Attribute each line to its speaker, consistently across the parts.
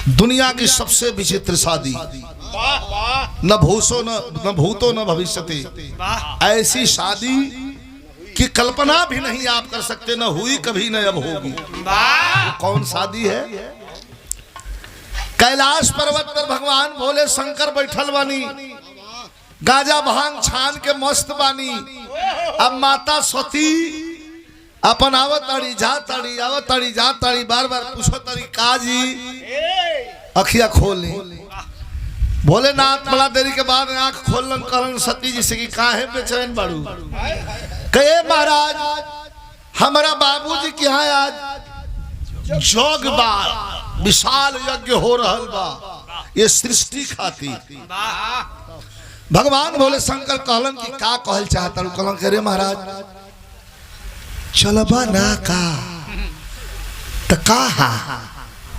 Speaker 1: दुनिया की सबसे विचित्र शादी, न भूसो न भूतो न भविष्यति, ऐसी शादी की कल्पना भी नहीं आप कर सकते, न हुई कभी न अब होगी। कौन शादी है? कैलाश पर्वत पर भगवान भोले शंकर बैठल बानी, गाजा भांग छान के मस्त बानी। अब माता सती अपन आवताड़ी जाताड़ी बार बार पूछो तरी काजी अखिया खोली। भोलेनाथ बड़ा देरी के बाद आंख खोलन करन सती जी से कि काहे बेचैन बाड़ू? कहे महाराज हमारा बाबूजी के यहाँ आज जोग बा, विशाल यज्ञ हो रहल बा, ये सृष्टि खाती। भगवान भोले शंकर कहलन कि का कहल चाहता? कहलन करे महाराज चलबा ना का तो कहा?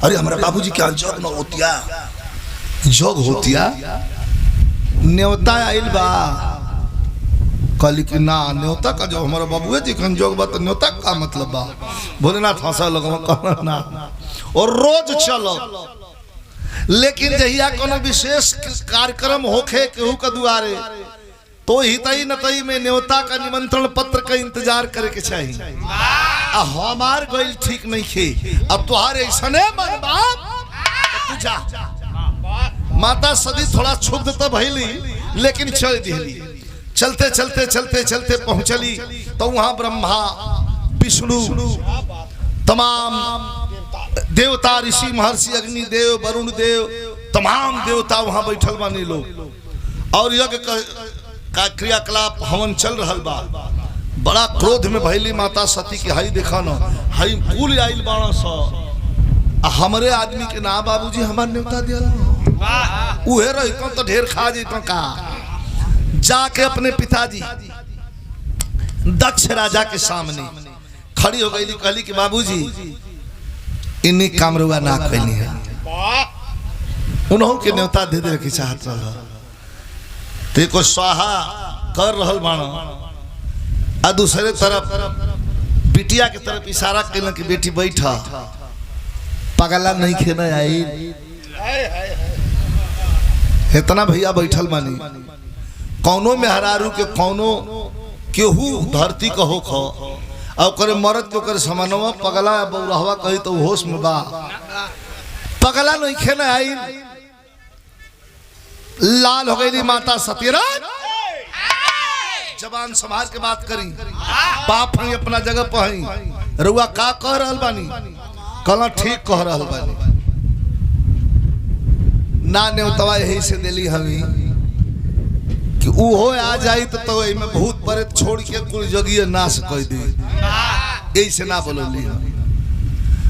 Speaker 1: अरे हमारा बाबूजी क्या जोग न होतिया, जोग होतिया न्योता आइल बा। कहली कि ना न्योता का जो हमारा बाबू जी खन जोग बा तो न्योता का मतलब बा? भोलेनाथ हंसा लगा कहना ना और रोज चलो, लेकिन जहिया कोनो विशेष कार्यक्रम होखे केहू का दुआरे तो हितई नतई में न्योता का निमंत्रण पत्र का इंतजार करे के चाहिए। हमार गइल ठीक नहीं खे, अब तुहारे ऐसने मन बाप तू जा। माता सदी थोड़ा क्षुब्ध तो भइली लेकिन चल दिली। चलते चलते चलते चलते पहुंचली तो वहां ब्रह्मा विष्णु तमाम देवता ऋषि महर्षि अग्नि देव वरुण देव तमाम देवता वहां बैठल बानी लोग और यज्ञ का क्रियाकलाप हवन चल रहा बा। बड़ा क्रोध में भइली माता सती की हाई देखा न हाई भूल आइल बाणा सा हमरे आदमी के ना बाबूजी हमार न्योता दिया उहे रही तो ढेर खा जैतो का। जाके अपने पिताजी दक्ष राजा के सामने खड़ी हो गई, कहली कि बाबूजी इन्हीं कामरुआ ना कैली है, उन्हों के न्योता दे दे के चाहत रहा ते को स्वाहा कर रहल बाणा। आ दूसरे तरफ बिटिया के तरफ इशारा कैलन कि बेटी बैठा, पगला नहीं खेना आई। इतना भैया बैठल बानी, कौनो में हरारू के कौनो केहू धरती का हो खो और करे मरद के करे समानवा पगला बौरहवा कही तो होश में बा, पगला नहीं खेना आई। लाल हो गई माता सतीराज, जबान संभाल के बात करी। बाप हई अपना जगह पर हई, रुआ का कह रहल बानी? कहला ठीक कह रहल बानी, ना न्योतवा यही से दिली हमी कि उहो आ जाई तो में भूत प्रेत छोड़ के कुल जगिए नाश कर दी, यही से ना बोलली।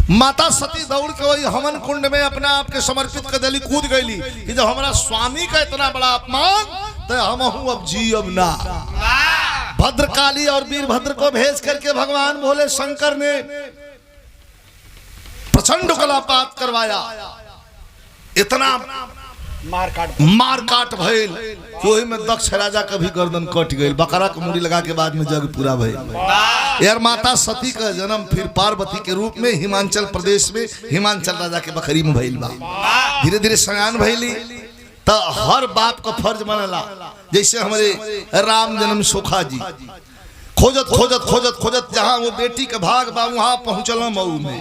Speaker 1: माता सती दौड़ के वही हवन कुंड में अपने आप के समर्पित कर दिली, कूद गईली कि जब हमारा स्वामी का इतना बड़ा अपमान तो हम हूं अब जी अब ना। भद्रकाली और वीरभद्र को भेज करके भगवान भोले शंकर ने प्रचंड कलापात करवाया। इतना मार काट भइल कि वही में दक्ष राजा का भी गर्दन कट गई। बकरा के मुड़ी लगा के बाद में जग पूरा भइल। यार माता सती का जन्म फिर पार्वती के रूप में हिमाचल प्रदेश में हिमाचल राजा के बखरी में भइल बा। धीरे धीरे सयान भइली तो हर बाप का फर्ज बनला, जैसे हमारे राम जन्म सोखा जी खोजत खोजत खोजत खोजत जहाँ वो बेटी के भाग बा वहां पहुंचल मऊ में,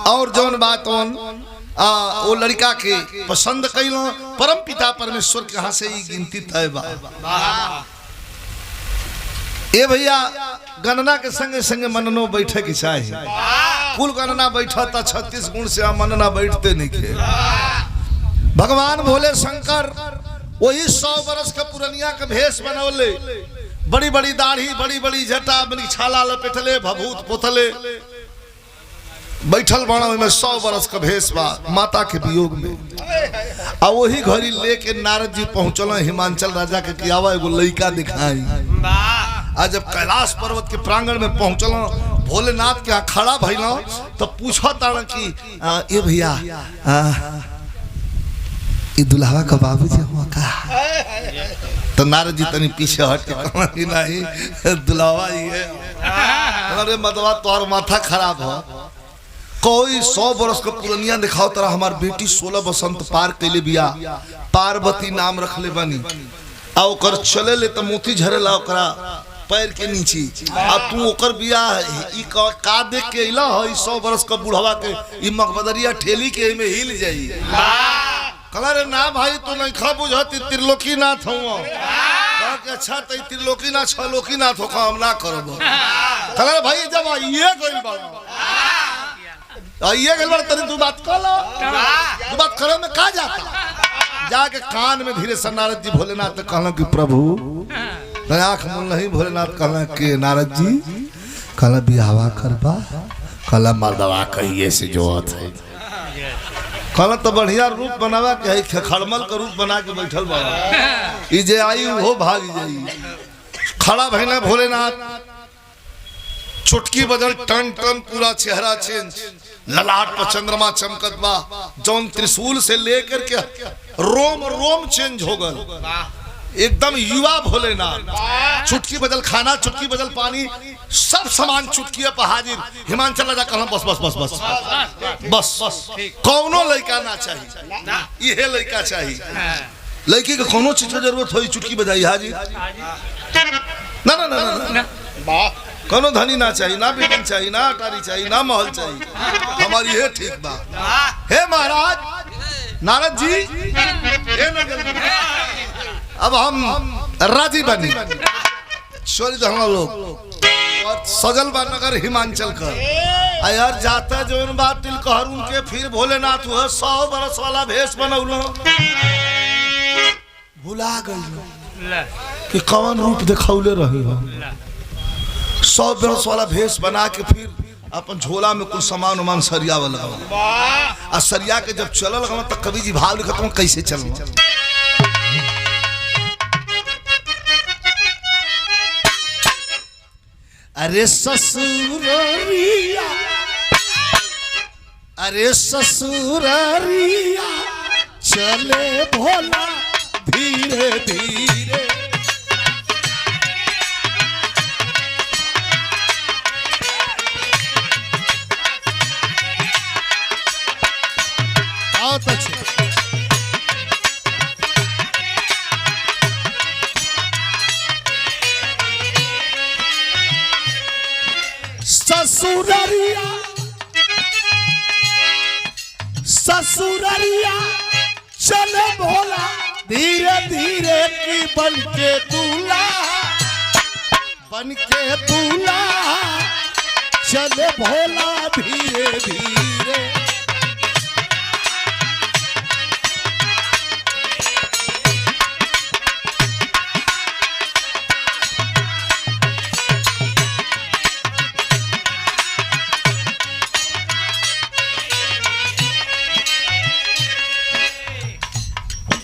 Speaker 1: और जौन बात वो लड़का के पसंद कैलो परम पिता परमेश्वर के यहाँ से ही गिनती तय बा। ए भैया गणना के संगे संगे मननो बैठे के चाहिए। कुल गणना बैठा था 36 गुण से मनना बैठते नहीं के। भगवान भोले शंकर वही 100 वर्ष का पुरनिया का भेष बनौले, बड़ी बड़ी दाढ़ी बड़ी बड़ी जटा बड़ी छाला लपेटले भभूत पोतले बैठल बाणा में 100 वर्ष का भेष बा माता के वियोग में। आ वही घड़ी लेके नारद जी पहुंचल हिमाचल राजा के कि आवा एगो लड़का दिखाई। आज जब कैलाश पर्वत के प्रांगण में पहुंचल भोलेनाथ के खड़ा भइल तो पूछा ताड़ कि ये भैया ये दुल्हा का बाबूजी हुआ का? तो नारद जी तनी पीछे हट के कहना कि नहीं दुल्हा ही है। अरे मतवा तोहर माथा खराब हो, कोई 100 बरस का पुरनिया दिखाओ तरह हमार बेटी 16 बसंत पार कैले बिया, पार्वती नाम रख ले बनी आ ओकर चले ले त मोती झरेला ओकरा पैर के नीचे। अब तू ओकर बिया ई का देख के इला है 100 बरस का बुढ़वा के ई मकबदरिया ठेली के में हिल जाई। कला रे ना भाई तू नहीं खा बुझत त्रिलोकीनाथ हूं के अच्छा त त्रिलोकीनाथ छलोकीनाथ हो हम ना करब। कला रे भाई जब ये गइल बा ये गइल बा तनी तू बात कर लो, तू बात करे में का जाता। जाके कान में धीरे से नारद जी भोलेनाथ ने कहला कि प्रभु आँख मुन नहीं भोलेनाथ कहला के नारद जी कहला बिहावा करबा कहला मर्दवा कहिए से जोत है कहला तो बढ़िया रूप बनावा के खड़मल का रूप बना के बैठल बा ई जे आई हो भाग जाई। खड़ा भइना भोलेनाथ चुटकी बदल टन टन पूरा चेहरा चेंज, ललाट पर चंद्रमा चमकत बा, जौन त्रिशूल से लेकर के रोम रोम चेंज हो गल, एकदम युवा भोलेनाथ। चुटकी बदल खाना, चुटकी बदल पानी, सब सामान चुटकी पर हाजिर। हिमांचल राजा कहला बस बस बस बस बस बस कौनो लड़का ना चाहिए, यह लड़का चाहिए। लड़की के कोनो चीज की जरूरत हो चुटकी बजाई हाजिर। ना ना ना ना कोनो धनी ना चाहिए, ना बिल्डिंग चाहिए, ना अटारी चाहिए, ना महल चाहिए, हमारी ये ठीक बा। हे महाराज नारद जी अब हम राजी बनी चल हम लोग और सजल बा नगर हिमांचल कर यार जाता जोन बात तिल कहर उनके फिर भोलेनाथ हुआ 100 बरस वाला भेष बनौलो भुला गई कि कौन रूप दिखौले रहे हो। 100 बरस वाला भेष बना के फिर अपन झोला में कुछ सामान उमान सरिया वाला आ सरिया के जब चल लगा तब कवि जी भाव लिखत हूँ कैसे चल। अरे ससुरिया अरे ससुरिया चले भोला धीरे धीरे ससुरिया ससुरिया चले भोला धीरे धीरे की बन के दूल्हा चले भोला धीरे धीरे।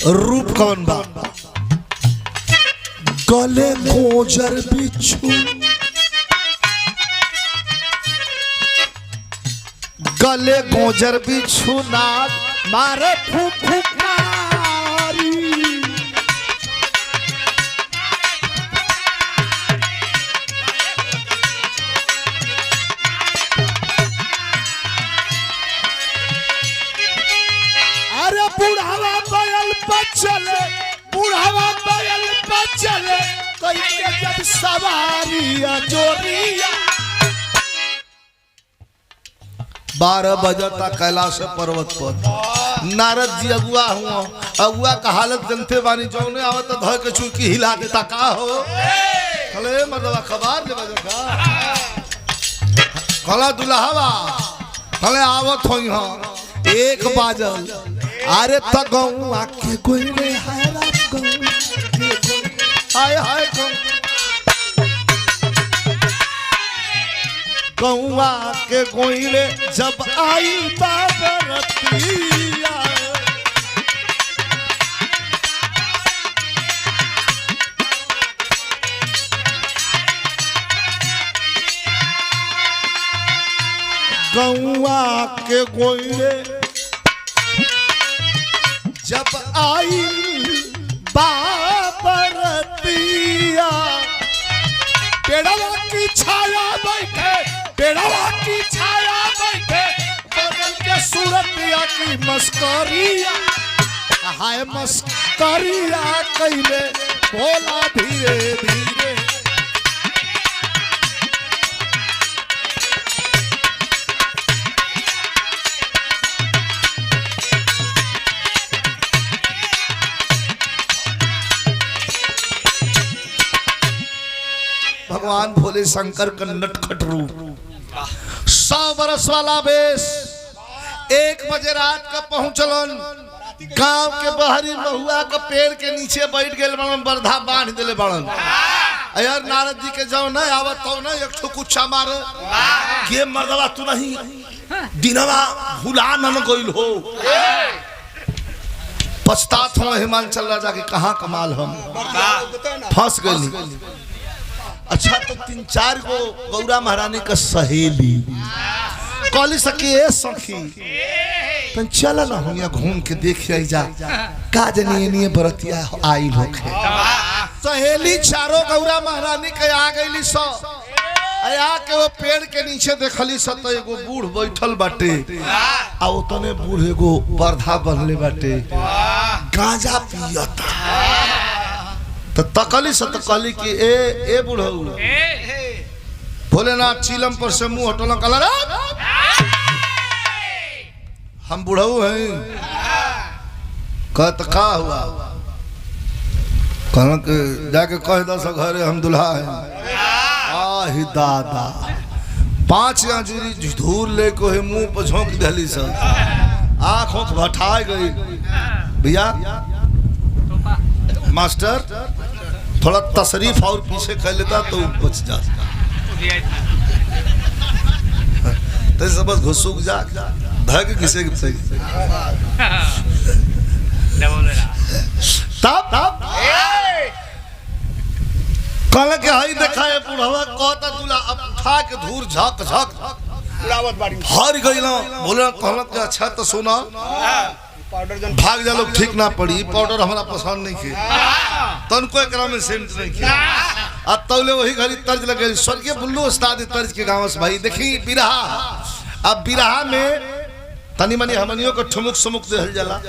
Speaker 1: रूप कौन बा गले गोजर बिच्छू गले गोजर बिच्छू नाद मारे फुफुकारी अरे बुढ़ावा बैल चले बुढ़ावा बैल चले कहीं जब सवारिया जोरिया 12 बजता कैलाश पर्वत पर नारद जी अगुआ हुआ अगुआ का हालत जनते बानी जौने आवत धर के चुकी हिला देता का हो खले मतलब खबर ले बजा खला दुल्हावा खले आवत होई हां 1 बाजल अरे तगौआ के कोई रे हाय रात गौ हाय हाय गौआ के गोइले जब आई बाबरतिया गौआ के गोइले जब आई बाबरतिया पेड़वा की छाया बैठे पेड़वा की छाया बैठे सूरतिया की मस्करिया हाय मस्करिया कैले बोला धीरे धीरे भगवान भोले शंकर का नटखट रूप 100 बरस वाला बेस 1 बजे रात का पहुंचलन गांव के बहरी महुआ के पेड़ के नीचे बैठ गए बड़न बरधा बांध दिले बड़न यार नारद जी के जाओ ना आवत तो ना एक ठो कुछा मार के मर्दवा तू नहीं दिनवा भुला न गइल हो पछतात हो हिमाचल राजा के कहां कमाल हम फंस गइली। अच्छा तो 3-4 गो गौरा महारानी का सहेली कॉली सखी ए सखी तन चल ना हम यहाँ घूम के देख आई जा का जनी नहीं बरतिया आई लोग है सहेली चारों गौरा महारानी के आ गईली सो आया के वो पेड़ के नीचे देखली स तो एगो बूढ़ बैठल बाटे आ ओतने बूढ़ एगो बरधा बनले बाटे गांजा पियता तो तकली से तकली कि ए बुढ़ऊ भोलेनाथ चीलम पर से मुंह हटोला कलर हम बुढ़ऊ हैं कहत का हुआ कहना के जाके कह दस घरे हम दुल्हा हैं आही दादा 5 अंजुरी धूल लेको है मुंह पर झोंक दली से आँखों भठा गई भैया मास्टर थोड़ा तशरीफ और पीछे कर लेता तो बच जाता तो सब बस घुसूक जा भाग किसे तब कल के हई देखा है बुढ़वा कहता दूल्हा अब उठा के धूर झक झक उड़ावत बाड़ी हर गइला बोले कहला के अच्छा तो सुना पाउडर भाग जा लोग ठीक ना पड़ी पाउडर हमारा पसंद नहीं के तन को एकरा में सेंट नहीं के अब तौले वही घड़ी तर्ज लगे स्वर्गीय बुल्लू उस्ताद तर्ज के गांव से भाई देखी बिरहा अब बिरहा में तनी मनी हमनियों को ठुमुक सुमुक देहल जाला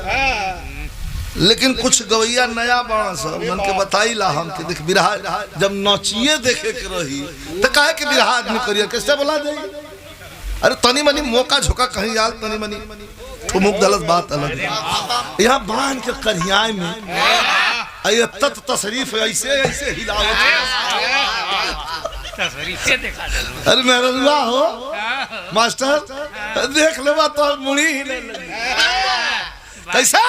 Speaker 1: लेकिन कुछ गवैया नया बाणा सब मन के बताई ला हम के देख बिरहा जब नचिए देखे के रही तो काहे के बिरहा आदमी करिए कैसे बोला दे अरे तनी मनी मौका झोंका कहीं यार तनी मनी तो मुख गलत बात अलग यहाँ बांध के करियाई में ये तत तशरीफ ऐसे ऐसे हिलावत अरे मेरा हो मास्टर देख ले बात तो मुड़ी हिले कैसा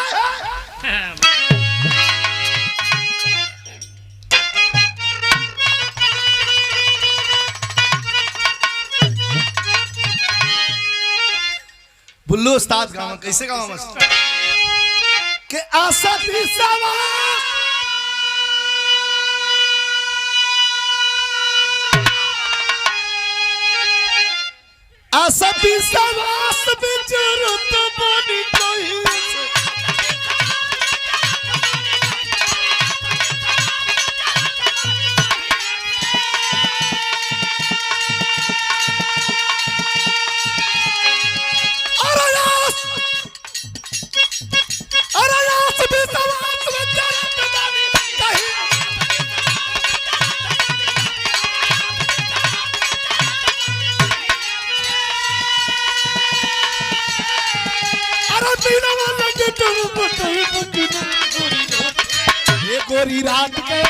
Speaker 1: बुल्लू उस्ताद गाँव कैसे गाँव मस्त के आशा तीसवा आशा तीसवा सब जरूरत बनी कोई गोरी रात के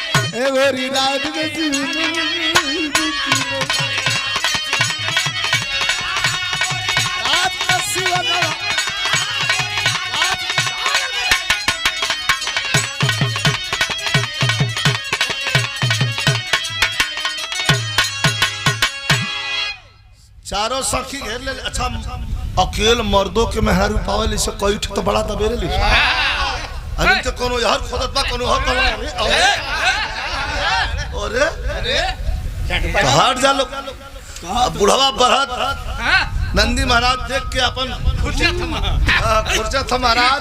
Speaker 1: चारों सखी घेर ले। अच्छा अकेले मर्दों के मेहरू पावल इसे कोई तो बड़ा दबेरे ली अरे तो कोनो यार खोदत बा कोनो हो कला अरे तो हट जा लोग बुढ़वा बढ़त नंदी महाराज देख के अपन खुर्चा था महाराज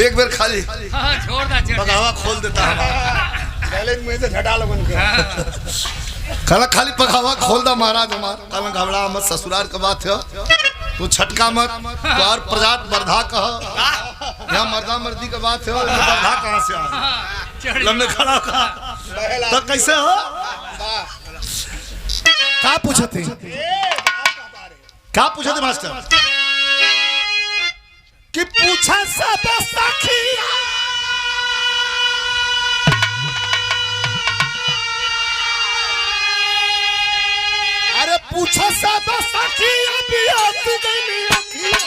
Speaker 1: एक बार खाली छोड़ दा पगावा खोल देता पहले मुंह से झटा लो बन के खाली पगावा खोल दा महाराज हमार कल घबरा मत ससुराल का बात है तू छटका मत तो और प्रजात वर्धा कह यहाँ मर्दा मर्दी के बात है वर्धा कहाँ से आ लम्बे खड़ा का तो कैसे हो क्या पूछे थे मास्टर कि पूछा सब सखिया अरे पूछा सब सखिया बियाती गई अखिया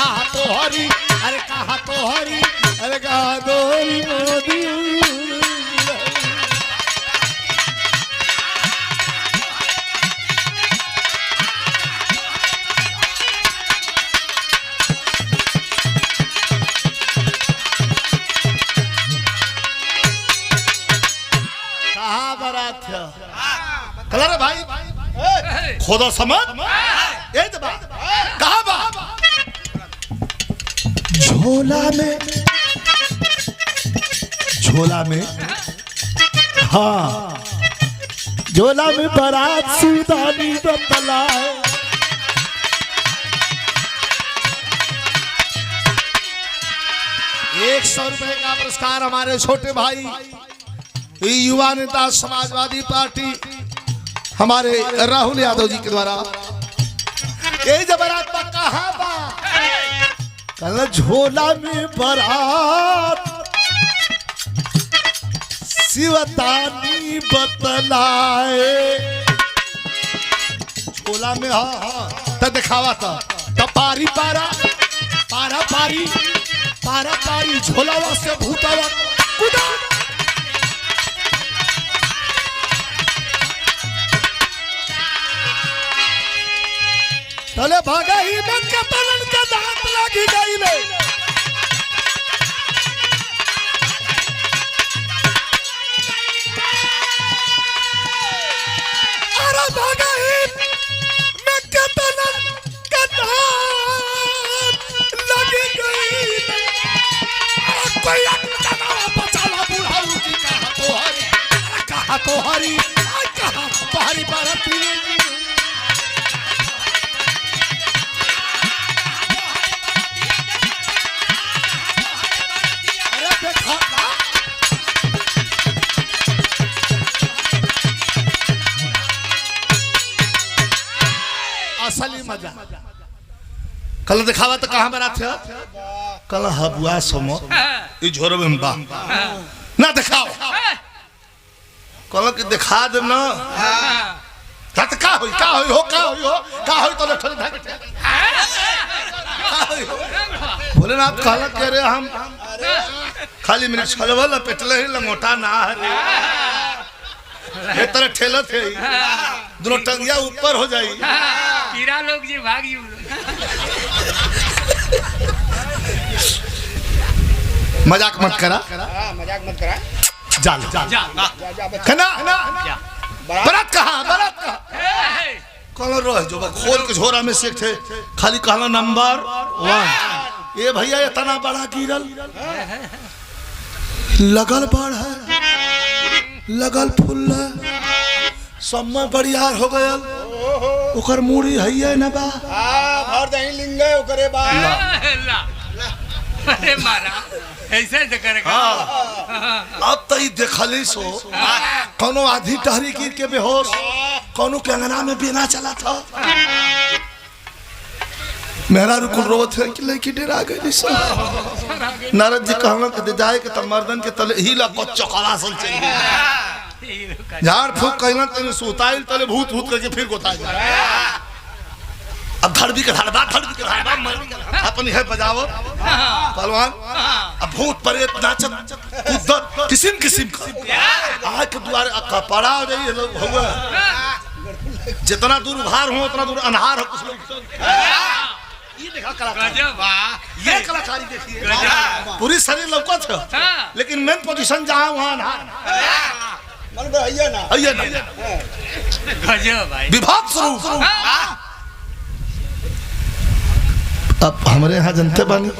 Speaker 1: अरे कहा तो हरी अरे कहा तो हरी मोदी कहा बारात कलर भाई खोदा समझ कहा बा झोला में हाँ झोला में बारात सुदानी तो तला है ₹100 का पुरस्कार हमारे छोटे भाई युवा नेता समाजवादी पार्टी हमारे राहुल यादव जी के द्वारा ये जब बारात कहाँ बा कल झोला में बारात शिवतानी बतलाए झोला में हाँ तो दिखावा था तो पारी पारा पारा पारी पारा पारी झोलावा से भूतावा कुदा तले भागा ही में कतलन के दांत लगी गई ले अरे भागा ही में कतलन के दांत लगी गई ले कोई अटकाना बचाला बुढ़ाऊ की कहा तो हरी बाराती असली मजा कल दिखावा तो कहाँ बना थे कल हबुआ समो ये झोरो में बा ना दिखाओ कल के दिखा दे ना तो का होई हो तो लठल भोलेनाथ कहला कह रहे हम खाली मेरे छलवल पेटले ही लंगोटा ना है ये तरह ठेला थे दोनों टंगिया ऊपर हो जाई
Speaker 2: कीड़ा लोग जी भाग यू
Speaker 1: मजाक मत करा
Speaker 3: मजाक मत करा
Speaker 1: जाल कना बरात कहा कौन रह जो खोल के झोरा में से थे खाली कहला नंबर 1 ये भैया इतना बड़ा गिरल लगल बड़ है लगल फूल समय बड़ियार हो गयल ओकर मूड़ी है ना बा
Speaker 3: भर दही लिंगे ओकरे बा
Speaker 2: अरे मारा ऐसे करेगा
Speaker 1: अब तो ही देखली सो कोनो आधी टहरी गिर के बेहोश कोनो के अंगना में बिना चला था मेरा रुकुल रोत है कि लेके डरा गई सो नारद जी कहला के जाए के त मर्दन के तले हिला को चकला सन चल झाड़ फूक कहला तने सुताइल तले भूत करके फिर गोता जा अब धड़बी के धड़बा अपनी है बजाओ पहलवान अब भूत प्रेत नाचत कूदत किस्म का आज के द्वारे कपड़ा हो जाइए लोग हुआ जितना दूर उभार हो उतना दूर अनहार हो कुछ लोग ये देखा कलाकारी,
Speaker 2: गजब वाह
Speaker 1: ये कलाकारी देखिए।
Speaker 2: गजब
Speaker 1: पूरी शरीर लौकत है,
Speaker 2: हाँ।
Speaker 1: लेकिन मेन पोजीशन जहाँ वहाँ ना
Speaker 3: मन भैया ना
Speaker 1: आइए ना
Speaker 2: गजब भाई
Speaker 1: विभाग स्वरूप।
Speaker 2: हाँ।
Speaker 1: अब हमारे यहाँ जनते बानी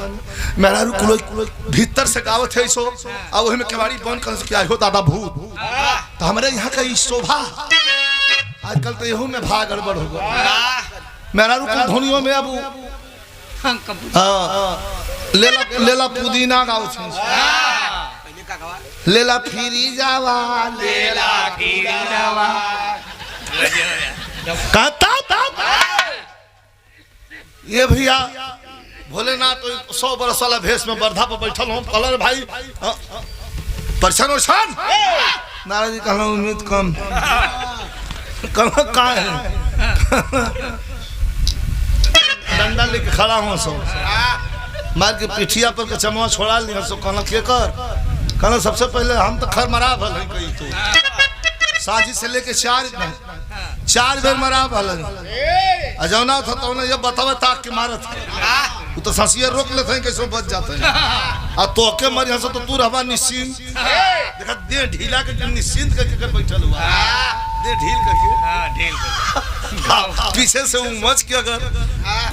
Speaker 1: मेहरारू कुल भीतर से गावत है सो, अब वही में केवाड़ी बंद कर क्या हो दादा भूत। तो हमारे यहाँ का शोभा आजकल तो यहू में भाग गड़बड़ हो गया। मेहरारू कुल धोनियों में अब लेला पुदीना गावत है, लेला फिरी जावा लेला फिरी जावा कहता ये भैया भोलेनाथ तो 100 बरस वाला भेष में बर्धा पर बैठल हूँ कलर भाई परछन उछन नाराज जी कहना उम्मीद कम कहना कहाँ है डंडा लेके खड़ा हूँ सो मार के पिठिया पर के चमवा छोड़ा लिया सो कहना के कर कहना सबसे पहले हम तो खर मरा भल है कही तो साजी से लेके 4 बेर मरा भल अजौना था तो ये बतावे ताक के मारत है वो तो ससिया रोक लेते हैं कैसे बच जाते हैं आ तो के मर यहाँ से तो तू रहबा निश्चिंत देखा दे ढीला के निश्चिंत करके कर बैठल हुआ दे ढील करके
Speaker 2: ढील करके
Speaker 1: पीछे से उमच के अगर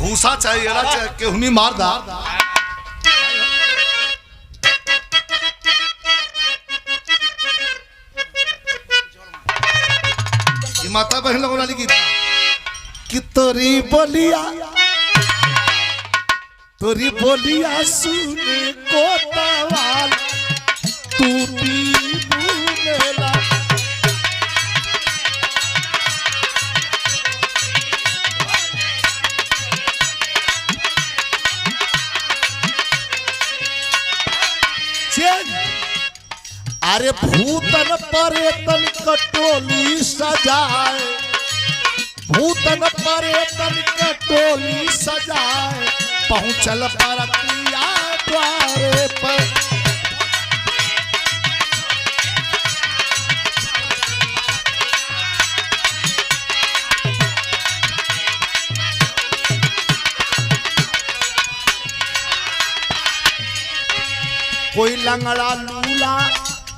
Speaker 1: भूसा चाहिए ना चाहे केहुनी मार दा माता बहन लोगों ने गीत कि तोरी बोलिया सुने को तवाल तू पी बुनेला अरे भूतन परेतन कटोली सजाए भूतन परेतन कटोली सजाए पहुंचल परतिया द्वारे पर कोई लंगड़ा लूला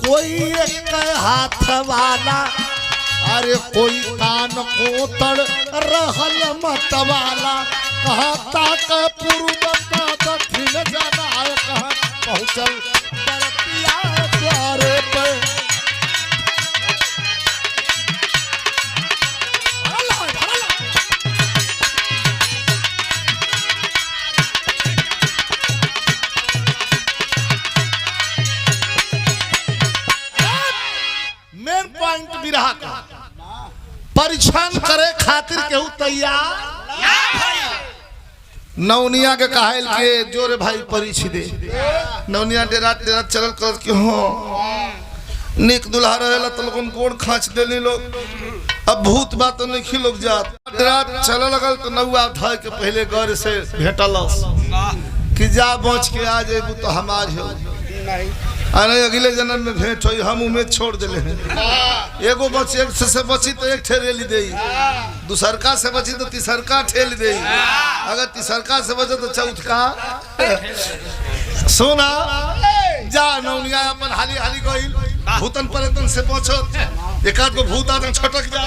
Speaker 1: कोई एक हाथ वाला अरे कोई कान कोतड़ रहल मत वाला कहता के पूर्व का दक्षिण जाना कहाँ पहुँचल परतिया द्वारे पर बिरहा का परीक्षण करे खातिर केहू तैयार नवनिया के कहल के जोरे भाई परीक्षी दे नवनिया डेरा डेरा चलल कर के हो निक दुल्हा रहेला तो लोगन गोड़ खांच देनी लोग अब भूत बात नहीं खी लोग जात डेरा चल लगल तो नौआ धाय के पहले घर से भेटलस कि जा बच के आ जेबू तो हमार हो
Speaker 3: नहीं
Speaker 1: अरे अगले जन्म में भेंट होई हम उम्मीद छोड़ दिले हैं एगो बच एक से बची तो एक ठेरेली देई दूसरका से बची तो तीसरका ठेल देई अगर तीसरका से बचे तो चौथका सोना जा नौनिया अपन हाली हाली गइल भूतन पर्यटन से पहुंचो एकाध को भूत आदम छटक जा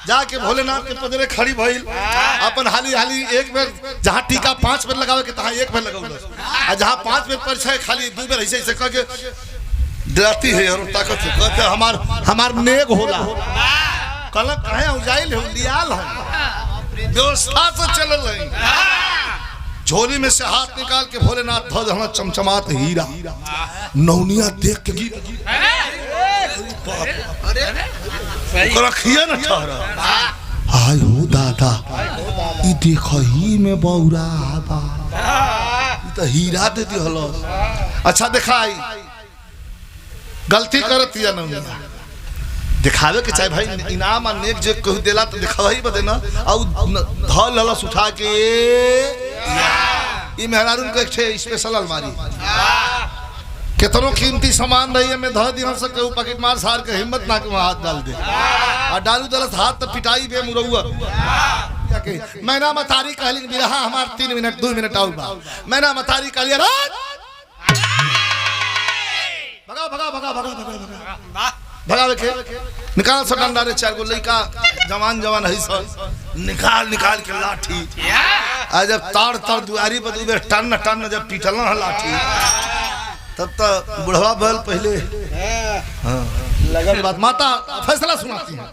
Speaker 1: जाके भोलेनाथ के पदरे खड़ी भइल अपन हाली हाली एक बेर जहां टीका 5 बेर लगावे के तहां एक बेर लगाउलस आ जहां 5 बेर परिचय खाली 2 बेर ऐसे ऐसे करके डराती है और ताकत कहते हमार नेग होला कल कहे उजाइल हो लियाल है व्यवस्था से चलल है झोली में से हाथ निकाल के भोलेनाथ ध्वज हमारा चमचमात हीरा नौनिया देख के गिर रखिए न ठहरा आय हो दादा ई देखही में बौरा बा ई तो हीरा दे दिहलो अच्छा दिखाई गलती करत या नौनिया दिखावे के चाहे भाई इनाम और नेक जे कहू देला तो दिखावही बदे ना और धल ललस उठा के ई मेहरारून के एक स्पेशल अलमारी कितनो कीमती सामान रही है मैं धर दिया सके वो पॉकेट मार सार के हिम्मत ना के वहां हाथ डाल दे और डालू दलस हाथ तो पिटाई बे मुरौआ जाके मैना मतारी कहली बिरहा हमार 3 मिनट 2 मिनट और बा मैना मतारी कहली राज भगा भगा भगा भगा भगा भगा भगा के निकाल से डंडा रे 4 गो लइका जवान जवान है सब निकाल निकाल के लाठी आ जब ताड़ ताड़ दुआरी पर दू बेर टन टन जब पीटल ना लाठी तब तो बुढ़वा बल पहले हां लगन बात माता फैसला सुनाती है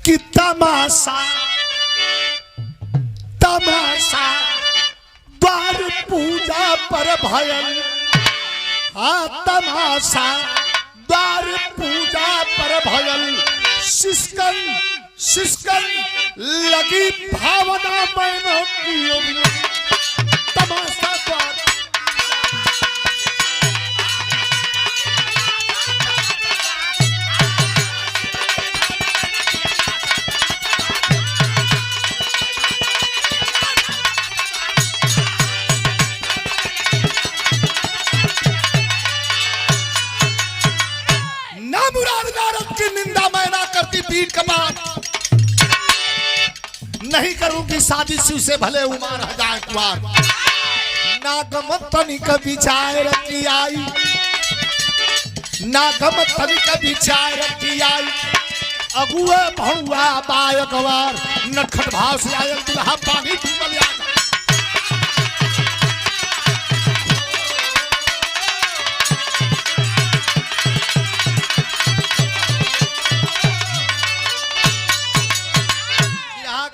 Speaker 1: कि तमाशा तमाशा द्वार पूजा पर भयल तमाशा द्वार पूजा पर भयल सिस्कन सिस्कन लगी भावना मैनों की तमाशा द्वार निंदा मैं ना करती पीठ कपाट नहीं करूंगी शादी से भले उमर हजार कुमार नागम तनिक विचार की आई नागम तनिक विचार की आई अगुआ बहुआ बायकवार नटखट भाव से आयल दुल्हा पानी डूबल आ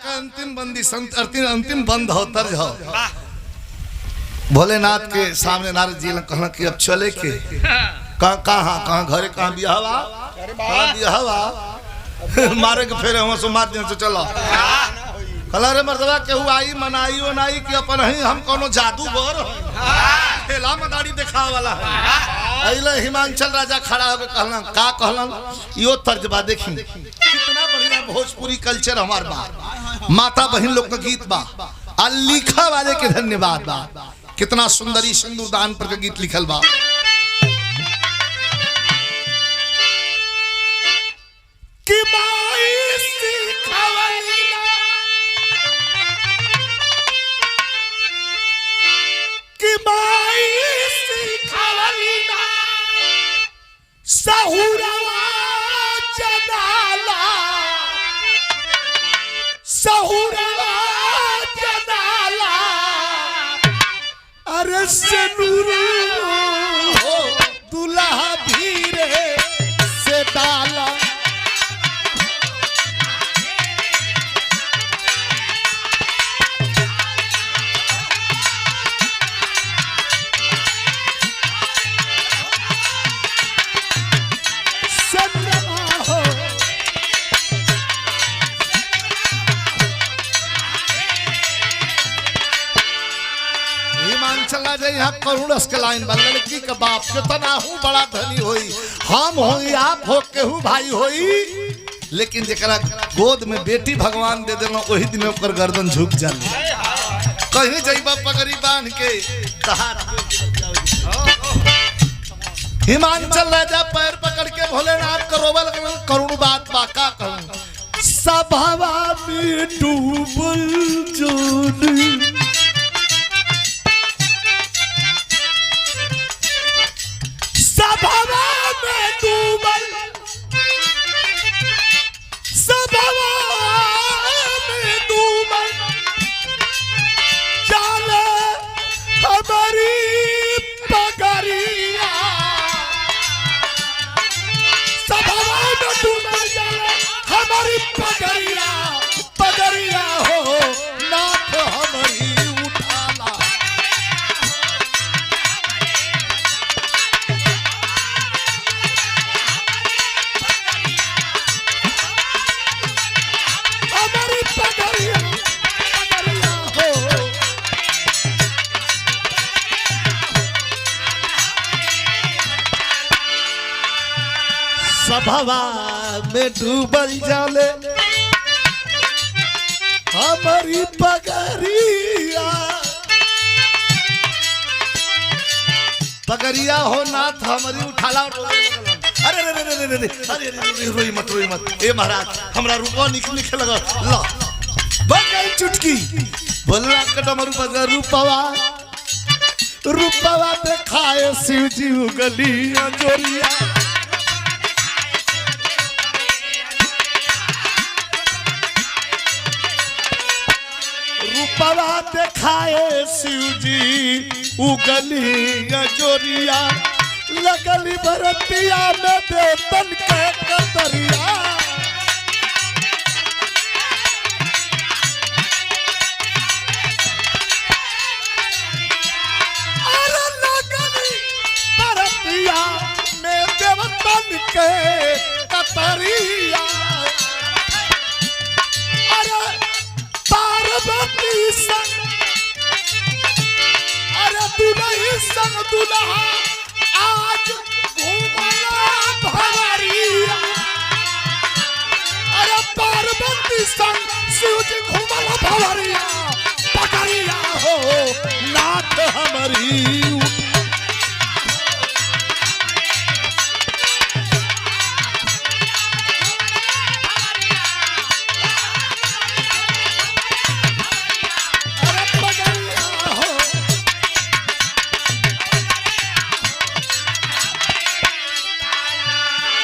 Speaker 1: अंतिम बंद हो तर्ज हो भोलेनाथ के सामने नारद जी ने कहना कि अब चले के कहाँ घरे कहाँ बियाहवा मारे के फेरे हुआ सो मार दिन से चलो कला रे मर्दवा केहू आई मनाई वनाई कि अपन ही हम कोनो जादूगर ठेला में दाढ़ी देखा वाला है अइले हिमांचल राजा खड़ा होकर कहलन का कहलन यो तर्जबा देखी कितना बढ़िया भोजपुरी कल्चर हमार बा माता बहन लोग का गीत बा आ लिखा वाले के धन्यवाद बा कितना सुंदरी सिंदूर दान पर का गीत लिखल बा कि माई सिखवली कि माई सिखवली सहुरवा जनाला सहुरवा जनाला अरे सनूर हो दुल्हा धीरे से डाला चला जाए यहाँ करुणस के लाइन बा लड़की के बाप कितना हूँ बड़ा धनी होई हम होई आप हो केहू भाई होई लेकिन जरा गोद में बेटी भगवान दे देना वही दिन ओकर गर्दन झुक जाले कहीं जाइबा पगड़ी बांध के हिमांचल राजा पैर पकड़ के भोलेनाथ करोबल करुण बात बाका कहूं सभावा में डूबल जोनी सभावा में डूबल सभावा में डूबल जाले हमारी पगड़िया सभावा में डूबल जाले हमारी पगड़िया पगड़िया हो नाथ हमारी उठाला सभावा में डूबल जाले हमारी पगड़िया पगड़िया हो नाथ हमारी उठाला और रोने लगलन। अरे रे रे रे रे रे अरे रे रोई मत ए महाराज हमरा रुपवा निकल लगा ला बगल चुटकी बोलना कदम रूपवा देखाए शिव जी गली जोरिया रूपवा देखाए शिव जी उगली जोरिया लगली भरतिया में देवतन के कतरिया अरे लगली भरतिया में देवतन के कतरिया अरे पार्वती संग अरे दुल्ही संग दुल्हा आज घूमला भवरिया अरे पार्वती संग शिव जी घूमला भवरिया पकड़िया हो नाथ हमारी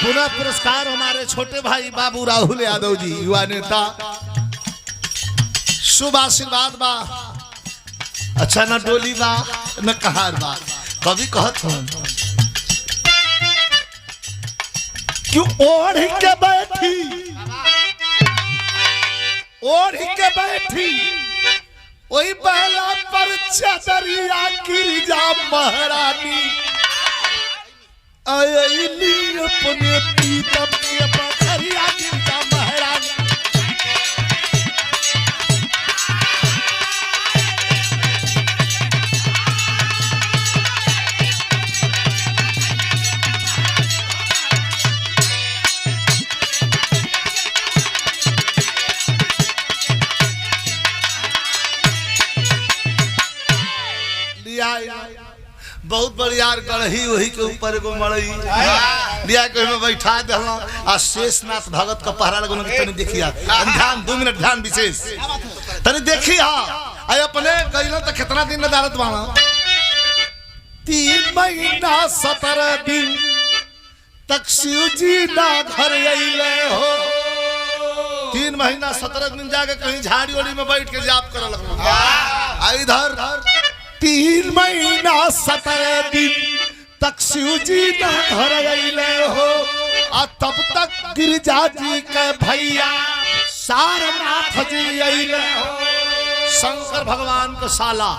Speaker 1: पुनः पुरस्कार हमारे छोटे भाई बाबू राहुल यादव जी युवा नेता शुभ आशीर्वाद बा अच्छा न डोली बा न कहार बा कभी कहत हूं क्यों ओढ़ के बैठी वही पहला पर चदरिया गिरजा महारानी आयली अपने पीतम के बखरिया गिरजा महारानी बहुत बढ़िया गढ़ी वही के ऊपर एगो मड़ई लिया के में बैठा देला आ शेषनाथ भगत का पहरा लगन के तनी देखिया ध्यान 2 मिनट ध्यान विशेष तनी देखिया आ अपने गइलो त कितना दिन नदारत बाना 3 महीना 17 दिन तक शिव जी ना घर आइले हो 3 महीना 17 दिन जाके कहीं झाड़ी ओड़ी में बैठ के जाप करे लगलो आ इधर 3 महीना 17 दिन तक शिव जी ना घर आइले हो आ तब तक गिरिजा जी के भैया सारनाथ जी आइले हो शंकर भगवान का साला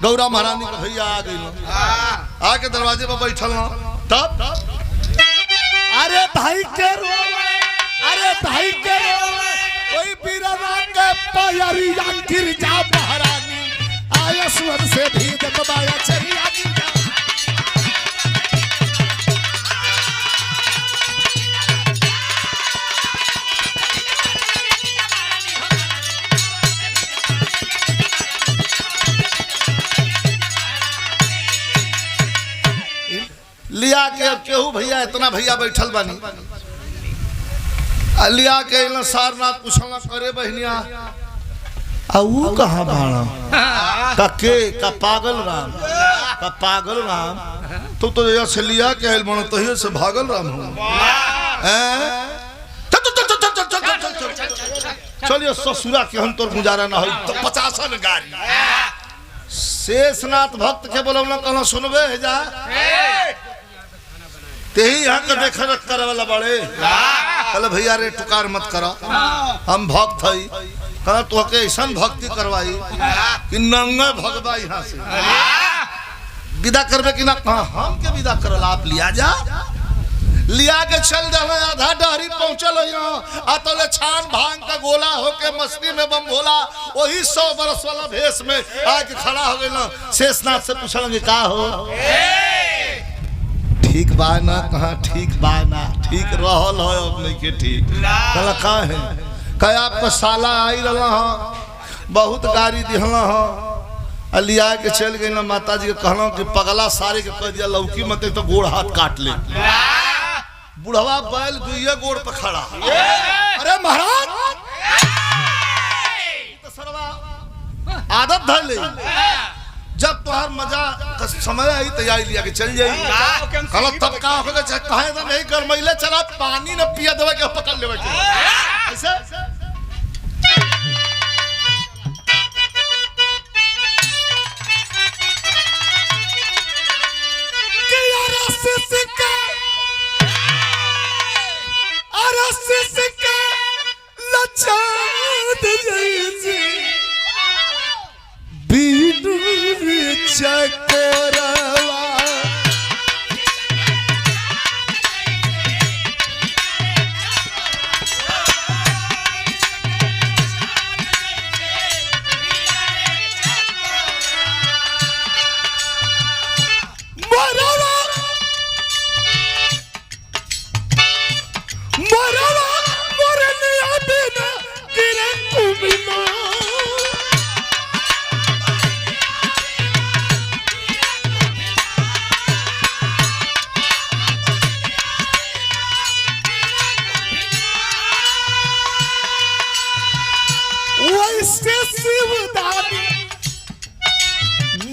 Speaker 1: गौरा महारानी का भैया आ गई आके दरवाजे पर बैठल तब अरे भाई के कोई बीरना के पैरिया गिरिजा महारानी आया स्वर से भी दबाया चलिया लिया के अब केहू भैया इतना भैया बैठल बानी लिया के सारनाथ पूछला करे बहनिया आ वो कहाँ बाड़ा का पागल राम तू तो जैसे से लिया के आइल बनो तहियो से भागल राम हूँ चलिए ससुरा के हम तोर गुजारा ना हो तो 50 गाड़ी शेषनाथ भक्त के बोलौला कहना सुनबे है जा तेही यहाँ का देख रख करे वाला बड़े कहले भैया रे टुकार मत करा हम भक्त हई कहना तो के ऐसा भक्ति करवाई कि नंगा भगवा यहाँ से विदा करबे कि ना हम के विदा करल आप लिया जा लिया के चल जाना आधा डहरी पहुंचल यहाँ आतले छान भांग का गोला होके मस्ती में बम भोला वही 100 बरस वाला भेष में आके खड़ा हो गए ना शेषनाथ से पूछलेंगे का हो ठीक बा ना कहा ठीक बा ना ठीक रहल हो अब नहीं के ठीक कहला का है कह आपका साला आई रहा बहुत गाड़ी दिहला हो लिया के चल गई ना माता जी के कहना कि पगला सारे के कह दिया लौकी मत तो गोड़ हाथ काट ले। बुढ़वा बैल दुइया गोड़ पर खड़ा। अरे महाराज तो सरवा आदत धर ले, जब तुहार मजा का समय आई तैयारी लिया के चल जाई। कहला तब का होगा चाहे कहे तो नहीं कर मैले चला पानी न पिया देवे के पकड़ लेवे के ऐसे।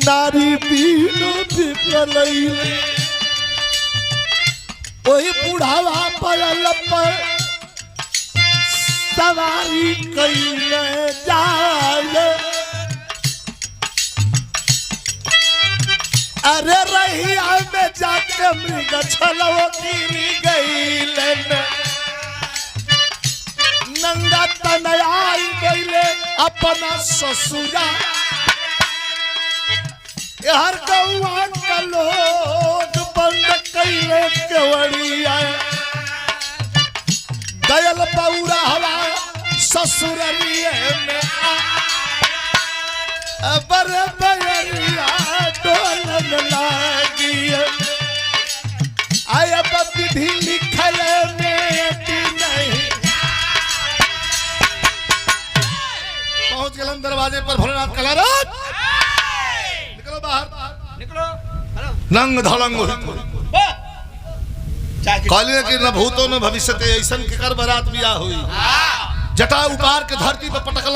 Speaker 1: नारी बीनो पिपलैले वही बुढ़ावा पड़ल पर सवारी कैले जाए। अरे रहिया में जाके मृग छलवा गिरी गईले नंगा तनयाई गईले अपना ससुरा। हर गौआ का लोग बंद कैले केवड़िया दयल बौरा हवा ससुरलिए में बड़े बयरिया डोलन लागी। आया विधि लिखल में नहीं पहुंच गए दरवाजे पर भोलेनाथ कला
Speaker 3: निकलो
Speaker 1: नंग धड़ंग कहले कि न भूतो न भविष्यते ऐसन के कर बरात बिया हुई। जटा उपार के धरती पर पटकल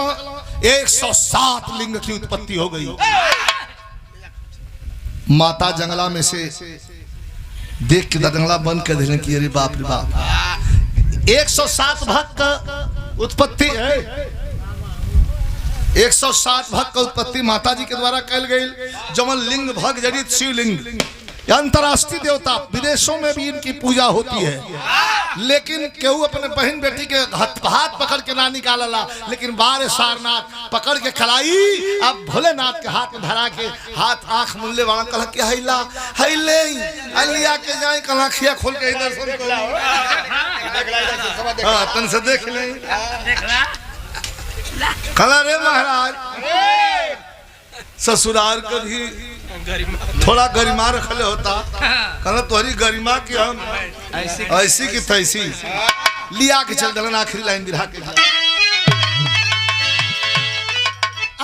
Speaker 1: 107 लिंग की उत्पत्ति हो गई। माता जंगला में से देख के जंगला बंद कर देने की अरे बाप रे बाप 107 भक्त का उत्पत्ति है। 107 भक्त का उत्पत्ति माता जी के द्वारा कल गई। जमन लिंग भग जड़ित शिवलिंग अंतरराष्ट्रीय देवता, विदेशों में भी इनकी पूजा होती है। लेकिन केहू अपने बहन बेटी के हाथ पकड़ के ना निकालला, लेकिन बार सारनाथ पकड़ के खलाई। अब भोलेनाथ के हाथ में धरा के हाथ आंख मुल्ले वाला कल के हैला हैले अलिया के जाए कल आँखिया खोल के दर्शन हां तन से देख ले कला रे महाराज ससुराल का भी थोड़ा गरिमा रखले होता। कहना तुम्हारी गरिमा की हम ऐसी की तैसी लिया के चल दलन आखिरी लाइन बिरहा के।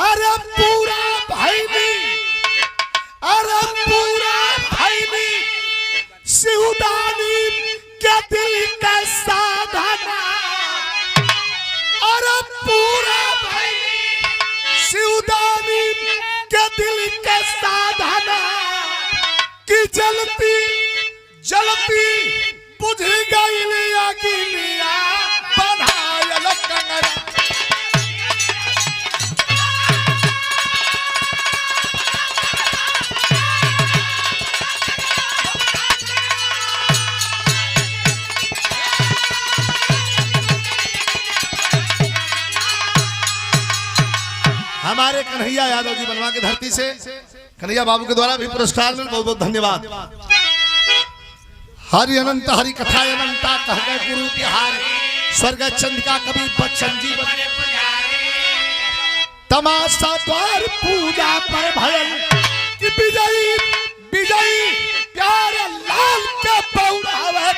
Speaker 1: अरे पूरा भाई भी, अरे पूरा भाई भी शिवदानी के दिल का साधना। अरे पूरा भाई शिवदानी के दिल के साधना की जलती जलती बुझ गई लिया की लिया बनायल कंगना। हमारे कन्हैया यादव जी बनवा की धरती से कन्हैया बाबू के द्वारा भी पुरस्कार में बहुत बहुत धन्यवाद। हरि अनंत हरि कथा अनंता कह गए गुरु बिहार स्वर्ग चंद्रिका कवि बच्चन जी तमाशा द्वार पूजा पर भयल कि विजयी विजयी प्यारे लाल के पौरावे